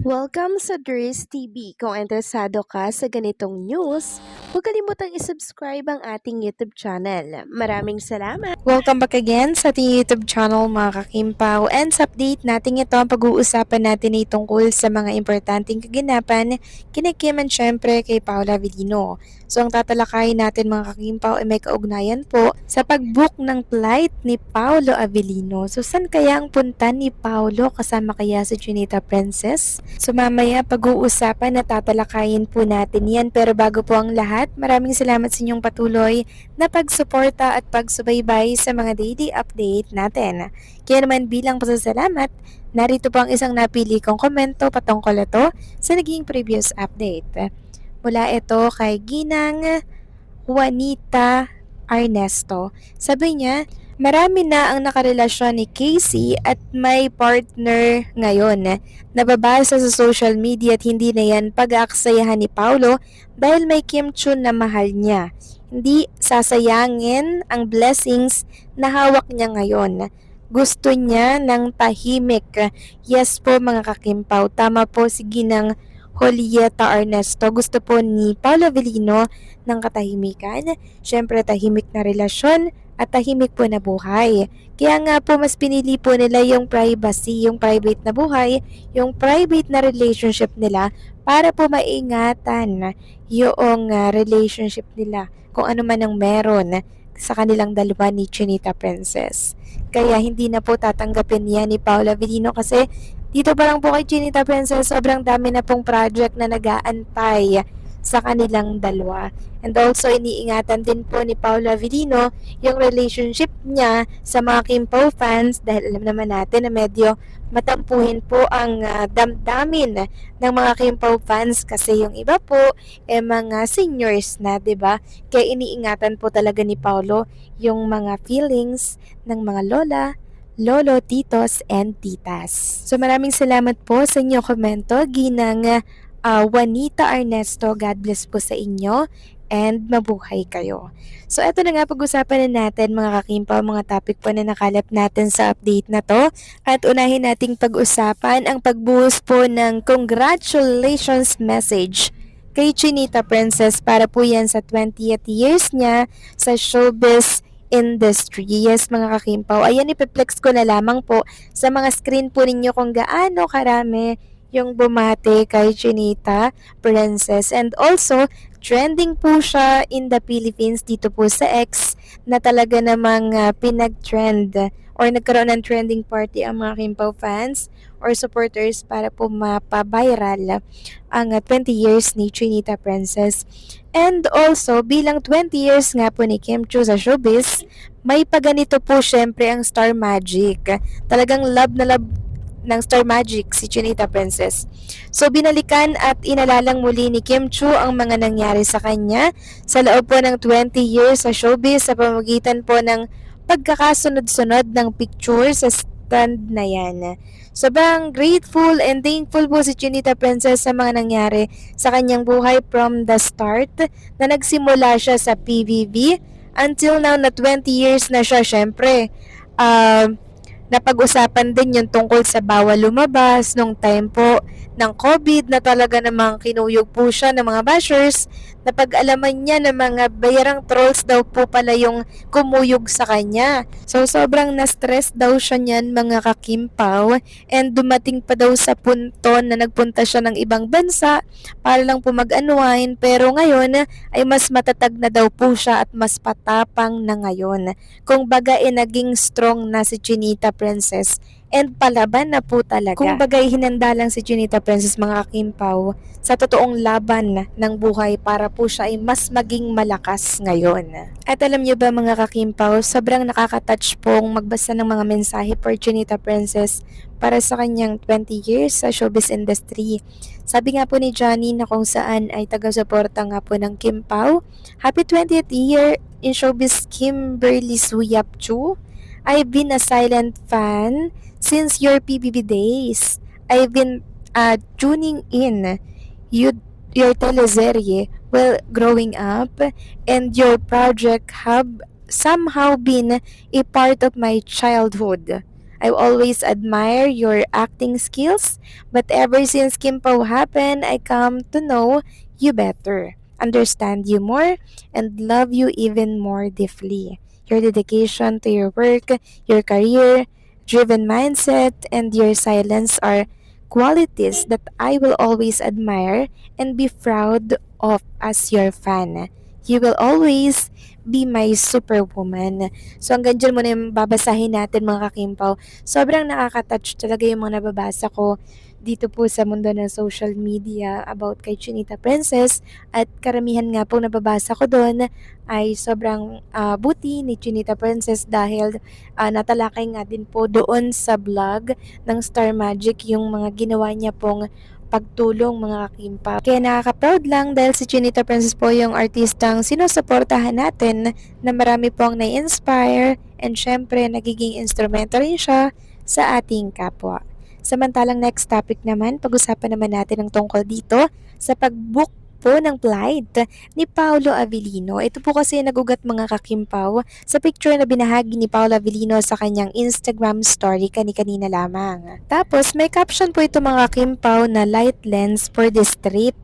Welcome sa Dries TV. Kung interesado ka sa ganitong news, huwag kalimutang isubscribe ang ating YouTube channel. Maraming salamat! Welcome back again sa ating YouTube channel mga kakimpaw, and sa update natin ito ang pag-uusapan natin ay tungkol sa mga importanteng kaganapan kina Kim and syempre kay Paula Avellino. So ang tatalakayin natin mga kakimpaw ay may kaugnayan po sa pag-book ng flight ni Paolo Avellino. So saan kaya ang punta ni Paolo, kasama kaya si Chinita Princess? So mamaya pag-uusapan na tatalakayin po natin yan, pero bago po ang lahat, maraming salamat sa inyong patuloy na pagsuporta at pagsubaybay sa mga daily update natin. Kaya naman bilang pasasalamat, narito po ang isang napili kong komento patungkol ito sa naging previous update. Mula ito kay Ginang Juanita Ernesto. Sabi niya, marami na ang nakarelasyon ni Casey at may partner ngayon. Nababasa sa social media at hindi na yan pag-aaksayahan ni Paulo dahil may Kim Chun na mahal niya. Hindi sasayangin ang blessings na hawak niya ngayon. Gusto niya ng tahimik. Yes po mga kakimpaw, tama po si Ginang Julieta Ernesto. Gusto po ni Paolo Avellino ng katahimikan. Siyempre tahimik na relasyon at tahimik po na buhay. Kaya nga po mas pinili po nila yung privacy, yung private na buhay, yung private na relationship nila para po maingatan yung relationship nila kung ano man ang meron sa kanilang dalawa ni Chinita Princess. Kaya hindi na po tatanggapin niya ni Paula Avellino kasi dito pa lang po kay Chinita Princess, sobrang dami na pong project na nag-aantay sa kanilang dalawa. And also, iniingatan din po ni Paula Avellino yung relationship niya sa mga Kimpaw fans dahil alam naman natin na medyo matampuhin po ang damdamin ng mga Kimpaw fans kasi yung iba po mga seniors na, 'di ba? Kaya iniingatan po talaga ni Paulo yung mga feelings ng mga lola, lolo, titos, and titas. So maraming salamat po sa inyong komento, Ginang Juanita Ernesto. God bless po sa inyo and mabuhay kayo. So eto na nga, pag-usapan na natin mga kakimpaw, mga topic po na nakalap natin sa update na to. At unahin nating pag-usapan ang pagbuhos po ng congratulations message kay Chinita Princess para po yan sa 20th years niya sa showbiz industry. Yes mga kakimpaw, ayan ipiplex ko na lamang po sa mga screen po ninyo kung gaano karami yung bumate kay Chinita Princess. And also, trending po siya in the Philippines dito po sa X na talaga namang pinag-trend or nagkaroon ng trending party ang mga Kimpaw fans or supporters para po mapabiral ang 20 years ni Chinita Princess. And also, bilang 20 years nga po ni Kim Chiu sa showbiz, may paganito po syempre ang Star Magic. Talagang love na love ng Star Magic si Chinita Princess. So binalikan at inalalang muli ni Kim Chiu ang mga nangyari sa kanya sa loob po ng 20 years sa showbiz sa pamamagitan po ng pagkakasunod-sunod ng picture sa stand na yan. Sobrang grateful and thankful po si Chinita Princess sa mga nangyari sa kanyang buhay from the start na nagsimula siya sa PBB until now na 20 years na siya. Syempre, napag-usapan din yung tungkol sa bawal lumabas nung time po ng COVID na talaga namang kinuyog po siya ng mga bashers. Napag-alaman niya na mga bayarang trolls daw po pala yung kumuyog sa kanya. So sobrang na-stress daw siya niyan mga kakimpaw, and dumating pa daw sa punto na nagpunta siya ng ibang bansa para lang po mag-unwind, pero ngayon ay mas matatag na daw po siya at mas patapang na ngayon. Kung baga naging strong na si Chinita Princess and palaban na po talaga. Kung bagay hinanda lang si Chinita Princess mga kakimpaw sa totoong laban ng buhay para po siya ay mas maging malakas ngayon. At alam niyo ba mga kakimpaw, sobrang nakaka-touch pong magbasa ng mga mensahe for Chinita Princess para sa kanyang 20 years sa showbiz industry. Sabi nga po ni Johnny na kung saan ay taga-suporta nga po ng Kim Pao. Happy 20th year in showbiz, Kimberly Suyap Chu. I've been a silent fan since your PBB days. I've been tuning in your teleserye while growing up, and your project have somehow been a part of my childhood. I always admire your acting skills, but ever since Kim Pao happened, I come to know you better, understand you more, and love you even more deeply. Your dedication to your work, your career, driven mindset, and your silence are qualities that I will always admire and be proud of as your fan. You will always be my superwoman. So hanggang dyan muna yung babasahin natin mga kakimpaw. Sobrang nakaka-touch talaga yung mga nababasa ko dito po sa mundo ng social media about kay Chinita Princess at karamihan nga po nababasa ko doon ay sobrang buti ni Chinita Princess dahil natalakay nga din po doon sa vlog ng Star Magic yung mga ginawa niya pong pagtulong mga kakimpa. Kaya nakaka-proud lang dahil si Chinita Princess po yung artistang sinusuportahan natin na marami pong na-inspire and syempre nagiging instrumento rin siya sa ating kapwa. Samantalang next topic naman, pag-usapan naman natin ang tungkol dito sa pag-book po ng flight ni Paolo Avellino. Ito po kasi nagugat mga kakimpaw sa picture na binahagi ni Paolo Avellino sa kanyang Instagram story kani-kanina lamang. Tapos may caption po ito mga kakimpaw na light lens for this trip.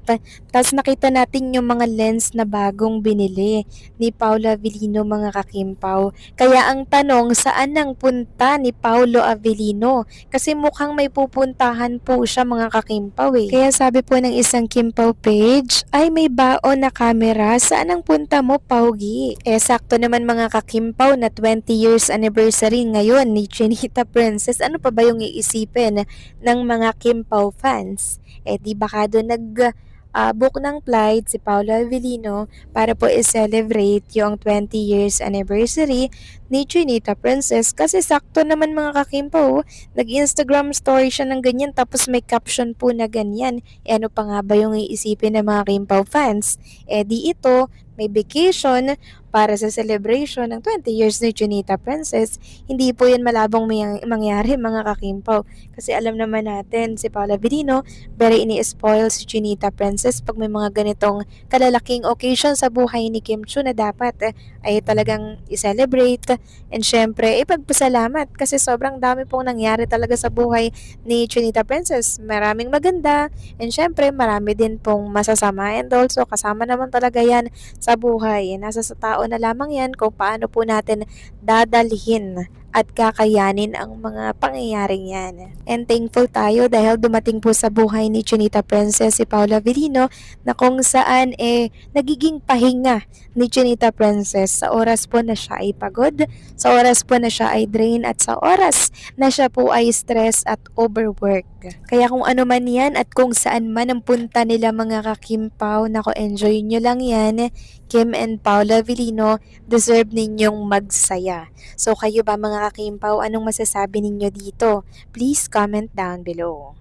Tapos nakita natin yung mga lens na bagong binili ni Paolo Avellino mga kakimpaw. Kaya ang tanong, saan nang punta ni Paolo Avellino? Kasi mukhang may pupuntahan po siya mga kakimpaw eh. Kaya sabi po ng isang Kimpaw page, ay may baon na camera, saan ang punta mo, Paugi? Sakto naman mga kakimpaw na 20 years anniversary ngayon ni Chinita Princess. Ano pa ba yung iisipin ng mga Kimpaw fans? Di baka doon book ng flight si Paolo Avellino para po i-celebrate yung 20 years anniversary ni Chinita Princess kasi sakto naman mga kakimpaw, nag-Instagram story siya ng ganyan tapos may caption po na ganyan. Ano pa nga ba yung iisipin ng mga Kimpaw fans? Di ito, may vacation para sa celebration ng 20 years ni Chinita Princess. Hindi po yan malabong mangyari mga kakimpaw kasi alam naman natin si Paolo Avellino, very ini-spoil si Chinita Princess pag may mga ganitong kalalaking occasion sa buhay ni Kim Chiu na dapat ay talagang i-celebrate and syempre ipagpasalamat kasi sobrang dami pong nangyari talaga sa buhay ni Chinita Princess. Maraming maganda and syempre marami din pong masasama and also kasama naman talaga yan sa buhay. Nasa sa tao na lamang yan kung paano po natin dadalhin at kakayanin ang mga pangyayaring yan. And thankful tayo dahil dumating po sa buhay ni Chinita Princess si Paolo Avellino na kung saan nagiging pahinga ni Chinita Princess sa oras po na siya ay pagod, sa oras po na siya ay drain at sa oras na siya po ay stress at overwork. Kaya kung ano man yan at kung saan man ang punta nila mga kakimpaw, nako enjoy nyo lang yan. Kim and Paolo Avellino, deserve ninyong magsaya. So kayo ba mga kakimpaw, anong masasabi ninyo dito? Please comment down below.